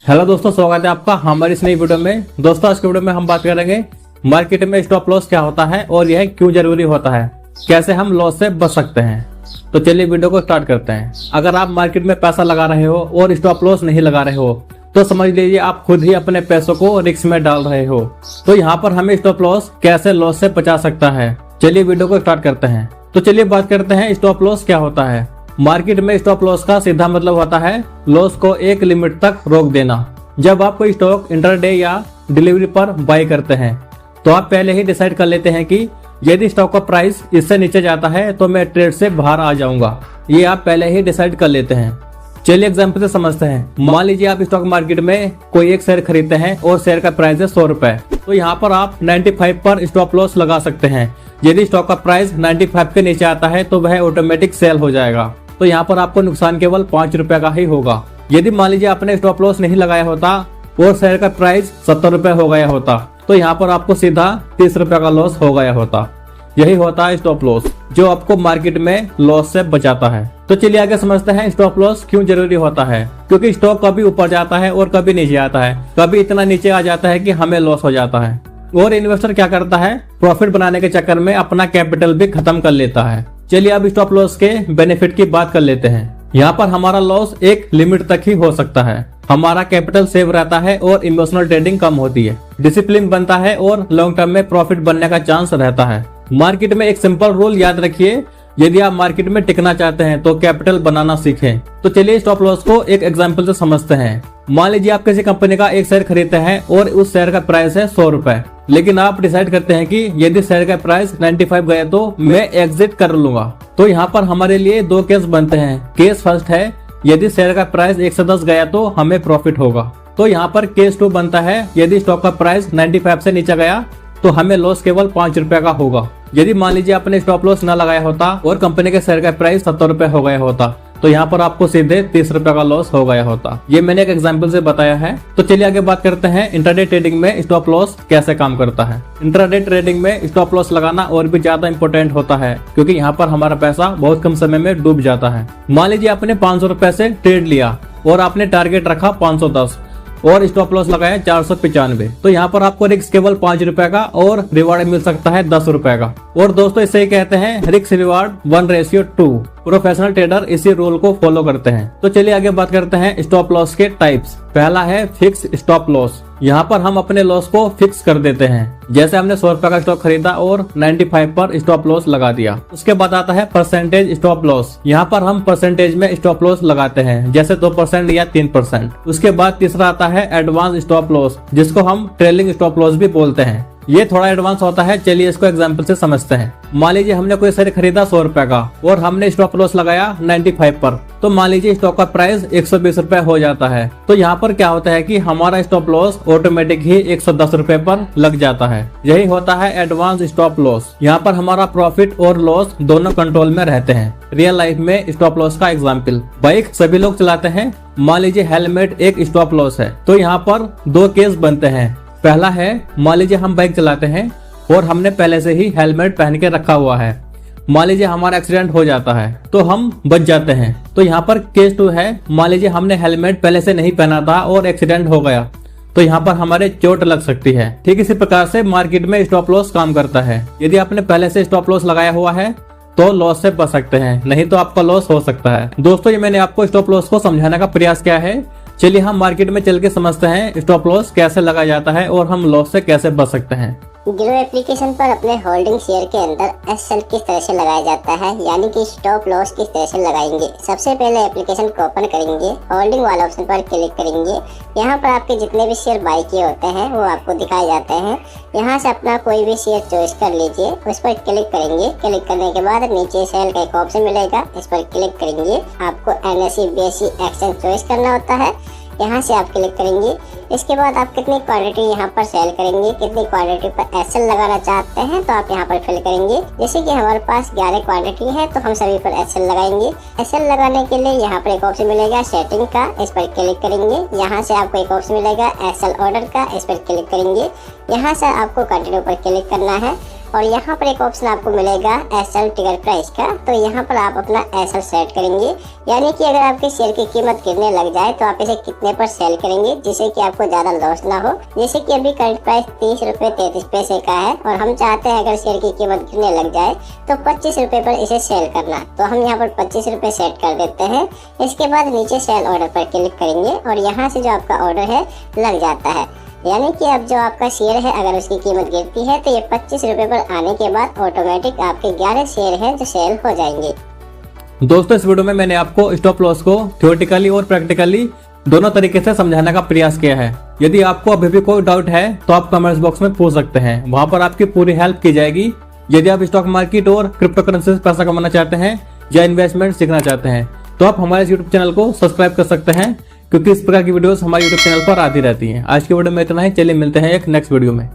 Hello दोस्तों, स्वागत है आपका हमारी इस नई वीडियो में। दोस्तों आज की वीडियो में हम बात करेंगे मार्केट में स्टॉप लॉस क्या होता है और यह क्यों जरूरी होता है, कैसे हम लॉस से बच सकते हैं। तो चलिए वीडियो को स्टार्ट करते हैं। अगर आप मार्केट में पैसा लगा रहे हो और स्टॉप लॉस नहीं लगा रहे हो तो समझ लीजिए आप खुद ही अपने पैसों को रिस्क में डाल रहे हो। तो यहाँ पर हमें स्टॉप लॉस कैसे लॉस से बचा सकता है, चलिए वीडियो को स्टार्ट करते हैं। तो चलिए बात करते हैं स्टॉप लॉस क्या होता है। मार्केट में स्टॉप लॉस का सीधा मतलब होता है लॉस को एक लिमिट तक रोक देना। जब आप कोई स्टॉक इंटरडे या डिलीवरी पर बाय करते हैं तो आप पहले ही डिसाइड कर लेते हैं कि यदि स्टॉक का प्राइस इससे नीचे जाता है तो मैं ट्रेड से बाहर आ जाऊंगा। ये आप पहले ही डिसाइड कर लेते हैं। चलिए एग्जाम्पल से समझते हैं। मान लीजिए आप स्टॉक मार्केट में कोई एक शेयर खरीदते हैं और शेयर का प्राइस है 100 रुपए। तो यहाँ पर आप 95 पर स्टॉप लॉस लगा सकते हैं। यदि स्टॉक का प्राइस 95 के नीचे आता है तो वह ऑटोमेटिक सेल हो जाएगा। तो यहाँ पर आपको नुकसान केवल 5 रुपए का ही होगा। यदि मान लीजिए आपने स्टॉप लॉस नहीं लगाया होता और शेयर का प्राइस 70 रुपए हो गया होता तो यहाँ पर आपको सीधा 30 रुपए का लॉस हो गया होता। यही होता है स्टॉप लॉस, जो आपको मार्केट में लॉस से बचाता है। तो चलिए आगे समझते हैं स्टॉप लॉस क्यों जरूरी होता है। क्योंकि स्टॉक कभी ऊपर जाता है और कभी नीचे आता है, कभी इतना नीचे आ जाता है कि हमें लॉस हो जाता है। और इन्वेस्टर क्या करता है, प्रॉफिट बनाने के चक्कर में अपना कैपिटल भी खत्म कर लेता है। चलिए अब स्टॉप लॉस के बेनिफिट की बात कर लेते हैं। यहाँ पर हमारा लॉस एक लिमिट तक ही हो सकता है, हमारा कैपिटल सेव रहता है और इमोशनल ट्रेडिंग कम होती है, डिसिप्लिन बनता है और लॉन्ग टर्म में प्रॉफिट बनने का चांस रहता है। मार्केट में एक सिंपल रूल याद रखिए, यदि आप मार्केट में टिकना चाहते हैं तो कैपिटल बनाना सीखें। तो चलिए स्टॉप लॉस को एक एग्जांपल से समझते हैं। मान लीजिए आप किसी कंपनी का एक शेयर खरीदते हैं और उस शेयर का प्राइस है 100 रुपए, लेकिन आप डिसाइड करते हैं कि यदि शेयर का प्राइस 95 गया तो मैं एग्जिट कर लूंगा। तो यहाँ पर हमारे लिए दो केस बनते हैं। केस फर्स्ट है, यदि शेयर का प्राइस 110 गया तो हमें प्रॉफिट होगा। तो यहाँ पर केस 2 बनता है, यदि स्टॉक का प्राइस 95 से नीचे गया तो हमें लॉस केवल 5 रुपए का होगा। यदि मान लीजिए आपने स्टॉप लॉस न लगाया होता और कंपनी के शेयर का प्राइस 70 रुपए हो गया होता तो यहाँ पर आपको सीधे 30 रुपए का लॉस हो गया होता। ये मैंने एक एग्जांपल से बताया है। तो चलिए आगे बात करते हैं इंट्राडे ट्रेडिंग में स्टॉप लॉस कैसे काम करता है। इंट्राडे ट्रेडिंग में स्टॉप लॉस लगाना और भी ज्यादा इंपॉर्टेंट होता है, क्योंकि यहाँ पर हमारा पैसा बहुत कम समय में डूब जाता है। मान लीजिए आपने 500 रुपए से ट्रेड लिया और आपने टारगेट रखा 510 और स्टॉप लॉस लगाया 495। तो यहाँ पर आपको रिस्क केवल 5 रुपए का और रिवार्ड मिल सकता है 10 रुपए का। और दोस्तों इसे कहते हैं रिस्क रिवार्ड 1:2। प्रोफेशनल ट्रेडर इसी रूल को फॉलो करते हैं। तो चलिए आगे बात करते हैं स्टॉप लॉस के टाइप्स। पहला है फिक्स स्टॉप लॉस। यहाँ पर हम अपने लॉस को फिक्स कर देते हैं। जैसे हमने 100 रुपए का स्टॉक खरीदा और 95 पर स्टॉप लॉस लगा दिया। उसके बाद आता है परसेंटेज स्टॉप लॉस। यहाँ पर हम परसेंटेज में स्टॉप लॉस लगाते हैं, जैसे 2% या 3%। उसके बाद तीसरा आता है एडवांस स्टॉप लॉस, जिसको हम ट्रेलिंग स्टॉप लॉस भी बोलते हैं। ये थोड़ा एडवांस होता है, चलिए इसको एग्जांपल से समझते हैं। मान लीजिए हमने कोई शेयर खरीदा 100 रुपए का और हमने स्टॉप लॉस लगाया 95 पर। तो मान लीजिए स्टॉक का प्राइस 120 रुपए हो जाता है। तो यहाँ पर क्या होता है कि हमारा स्टॉप लॉस ऑटोमेटिक ही 110 रुपए पर लग जाता है। यही होता है एडवांस स्टॉप लॉस। यहाँ पर हमारा प्रॉफिट और लॉस दोनों कंट्रोल में रहते हैं। रियल लाइफ में स्टॉप लॉस का एग्जाम्पल, बाइक सभी लोग चलाते हैं। मान लीजिए हेलमेट एक स्टॉप लॉस है। तो यहाँ पर दो केस बनते हैं। पहला है, मान लीजिए हम बाइक चलाते हैं और हमने पहले से ही हेलमेट पहन के रखा हुआ है। मान लीजिए हमारा एक्सीडेंट हो जाता है तो हम बच जाते हैं। तो यहाँ पर केस 2 है, मान लीजिए हमने हेलमेट पहले से नहीं पहना था और एक्सीडेंट हो गया तो यहाँ पर हमारे चोट लग सकती है। ठीक इसी प्रकार से मार्केट में स्टॉप लॉस काम करता है। यदि आपने पहले से स्टॉप लॉस लगाया हुआ है तो लॉस से बच सकते हैं, नहीं तो आपका लॉस हो सकता है। दोस्तों ये मैंने आपको स्टॉप लॉस को समझाने का प्रयास किया है। चलिए हम मार्केट में चल के समझते हैं स्टॉप लॉस कैसे लगाया जाता है और हम लॉस से कैसे बच सकते हैं। ग्रो एप्लीकेशन पर अपने होल्डिंग शेयर के अंदर एसएल किस तरह से लगाया जाता है, यानी कि स्टॉप लॉस किस तरह से लगाएंगे। सबसे पहले एप्लीकेशन को ओपन करेंगे, होल्डिंग वाला ऑप्शन पर क्लिक करेंगे। यहाँ पर आपके जितने भी शेयर बाय किए होते हैं वो आपको दिखाए जाते हैं। यहाँ से अपना कोई भी शेयर चॉइस कर लीजिए, उस पर क्लिक करेंगे। क्लिक करने के बाद नीचे सेल का एक ऑप्शन मिलेगा, इस पर क्लिक करेंगे। आपको एनएसई बेसी एक्सचेंज चॉइस करना होता है, यहाँ से आप क्लिक करेंगे। इसके बाद आप कितनी क्वांटिटी यहाँ पर सेल करेंगे, कितनी क्वांटिटी पर एसएल लगाना चाहते हैं तो आप यहाँ पर फिल करेंगे। जैसे कि हमारे पास 11 क्वांटिटी है तो हम सभी पर एसएल लगाएंगे। एसएल लगाने के लिए यहाँ पर एक ऑप्शन मिलेगा सेटिंग का, इस पर क्लिक करेंगे। यहाँ से आपको एक ऑप्शन मिलेगा एसएल ऑर्डर का, इस पर क्लिक करेंगे। यहाँ से आपको कंटिन्यू पर क्लिक करना है। और यहाँ पर एक ऑप्शन आपको मिलेगा एसएल ट्रिगर प्राइस का। तो यहाँ पर आप अपना एसएल सेट करेंगे, यानी कि अगर आपके शेयर की कीमत गिरने लग जाए तो आप इसे कितने पर सेल करेंगे जिससे कि आपको ज्यादा लॉस ना हो। जैसे कि अभी करंट प्राइस 30 रुपए 33 पैसे का है और हम चाहते हैं अगर शेयर की कीमत गिरने लग जाए तो 25 रुपए पर इसे सेल करना। तो हम यहाँ पर 25 रुपए सेट कर देते हैं। इसके बाद नीचे सेल ऑर्डर पर क्लिक करेंगे और यहाँ से जो आपका ऑर्डर है लग जाता है। यानी कि अब जो आपका शेयर है अगर उसकी कीमत गिरती है तो ये 25 रुपए पर आने के बाद ऑटोमेटिक आपके 11 शेयर हैं जो सेल हो जाएंगे। दोस्तों इस वीडियो में मैंने आपको स्टॉप लॉस को थ्योरेटिकली और प्रैक्टिकली दोनों तरीके से समझाने का प्रयास किया है। यदि आपको अभी भी कोई डाउट है तो आप कमेंट्स बॉक्स में पूछ सकते हैं, वहां पर आपकी पूरी हेल्प की जाएगी। यदि आप स्टॉक मार्केट और क्रिप्टो करेंसी से पैसा कमाना चाहते हैं या इन्वेस्टमेंट सीखना चाहते हैं तो आप हमारे यूट्यूब चैनल को सब्सक्राइब कर सकते हैं, क्योंकि इस प्रकार की वीडियोस हमारे यूट्यूब चैनल पर आती रहती हैं। आज की वीडियो में इतना ही, चलिए मिलते हैं एक नेक्स्ट वीडियो में।